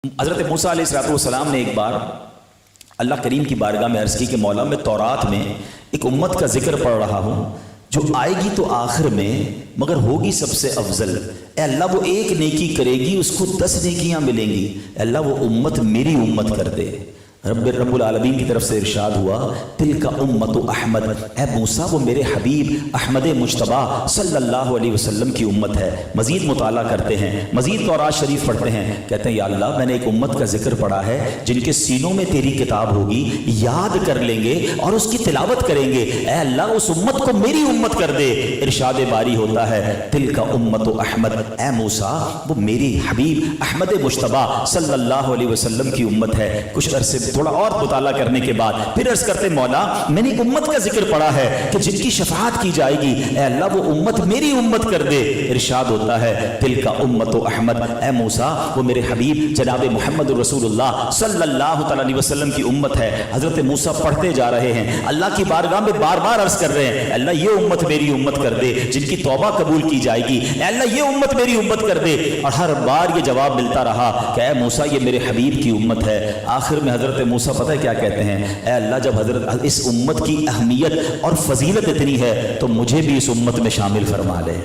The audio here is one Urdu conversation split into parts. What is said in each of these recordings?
حضرت موسیٰ علیہ السلام نے ایک بار اللہ کریم کی بارگاہ میں عرض کی کہ مولا میں تورات میں ایک امت کا ذکر پڑھ رہا ہوں جو آئے گی تو آخر میں مگر ہوگی سب سے افضل۔ اے اللہ وہ ایک نیکی کرے گی اس کو 10 نیکیاں ملیں گی، اے اللہ وہ امت میری امت کر دے۔ رب العالمین کی طرف سے ارشاد ہوا تلک امت احمد، اے موسیٰ وہ میرے حبیب احمد مجتبیٰ صلی اللہ علیہ وسلم کی امت ہے۔ مزید مطالعہ کرتے ہیں، مزید تورات شریف پڑھتے ہیں، کہتے ہیں یا اللہ میں نے ایک امت کا ذکر پڑھا ہے جن کے سینوں میں تیری کتاب ہوگی، یاد کر لیں گے اور اس کی تلاوت کریں گے، اے اللہ اس امت کو میری امت کر دے۔ ارشاد باری ہوتا ہے تلک امت احمد، اے موسیٰ وہ میری حبیب احمد مجتبیٰ صلی اللہ علیہ وسلم کی امت ہے۔ کچھ عرصے تھوڑا اور مطالعہ کرنے کے بعد پھر عرض کرتے مولا میں نے ایک امت کا ذکر پڑھا ہے کہ جن کی شفاعت کی جائے گی، اے اللہ وہ امت میری امت کر دے۔ ارشاد ہوتا ہے تلک امت احمد، اے موسیٰ وہ میرے حبیب جناب محمد رسول اللہ صلی اللہ تعالی علیہ وسلم کی امت ہے۔ حضرت موسیٰ پڑھتے جا رہے ہیں، اللہ کی بارگاہ میں بار بار عرض کر رہے ہیں اے اللہ یہ امت میری امت کر دے جن کی توبہ قبول کی جائے گی، اے اللہ یہ امت میری امت کر دے، اور ہر بار یہ جواب ملتا رہا کہ اے موسیٰ یہ میرے حبیب کی امت ہے۔ آخر میں حضرت موسیٰ پتہ ہے کیا کہتے ہیں، اے اللہ جب حضرت اس امت کی اہمیت اور فضیلت اتنی ہے تو مجھے بھی اس امت میں شامل فرما لے۔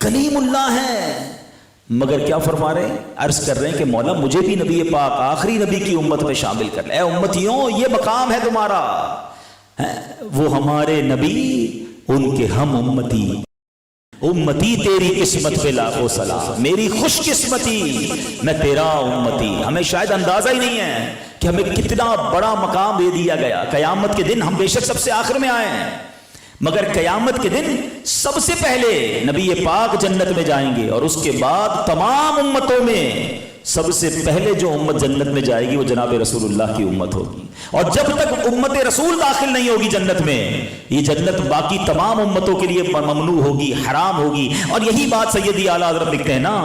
کلیم اللہ ہے مگر کیا فرما رہے ہیں، عرض کر رہے ہیں کہ مولا مجھے بھی نبی پاک آخری نبی کی امت میں شامل کر لے۔ اے امتیوں یہ مقام ہے تمہارا، وہ ہمارے نبی ان کے ہم امتی، امتی تیری قسمت پہ لاکھوں سلام، میری خوش قسمتی میں تیرا امتی۔ ہمیں شاید اندازہ ہی نہیں ہے کہ ہمیں کتنا بڑا مقام دے دیا گیا۔ قیامت کے دن ہم بے شک سب سے آخر میں آئے ہیں، مگر قیامت کے دن سب سے پہلے نبی پاک جنت میں جائیں گے، اور اس کے بعد تمام امتوں میں سب سے پہلے جو امت جنت میں جائے گی وہ جناب رسول اللہ کی امت ہوگی۔ اور جب تک امت رسول داخل نہیں ہوگی جنت میں، یہ جنت باقی تمام امتوں کے لیے ممنوع ہوگی، حرام ہوگی۔ اور یہی بات سیدی اعلیٰ حضرت لکھتے ہیں نا،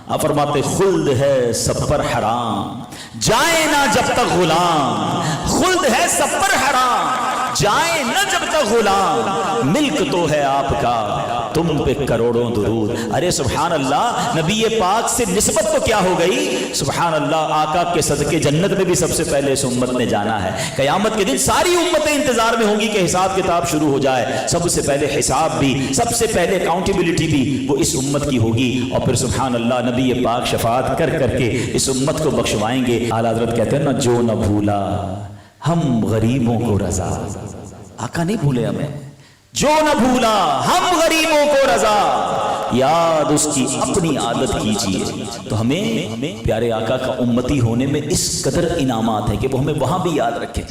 آپ فرماتے خلد ہے سب پر حرام جائے نہ جب تک غلام، خلد ہے سب پر حرام جائے نہ جب تک غلام، ملک تو ہے آپ کا تم پہ کروڑوں درود۔ ارے سبحان اللہ، نبی پاک سے نسبت تو کیا ہو گئی، سبحان اللہ، آقا کے صدقے جنت میں بھی سب سے پہلے اس امت نے جانا ہے۔ قیامت کے دن ساری امتیں انتظار میں ہوں گی کہ حساب کتاب شروع ہو جائے، سب سے پہلے حساب بھی، سب سے پہلے اکاؤنٹیبلٹی بھی وہ اس امت کی ہوگی، اور پھر سبحان اللہ نبی پاک شفاعت کر کر کے اس امت کو بخشوائیں گے۔ اعلیٰ حضرت کہتے ہیں نا جو نہ بھولا ہم غریبوں کو رضا، آقا نہیں بھولے ہمیں، جو نہ بھولا ہم غریبوں کو رضا، یاد اس کی اپنی عادت کیجیے۔ تو ہمیں پیارے آقا کا امتی ہونے میں اس قدر انعامات ہیں کہ وہ ہمیں وہاں بھی یاد رکھیں۔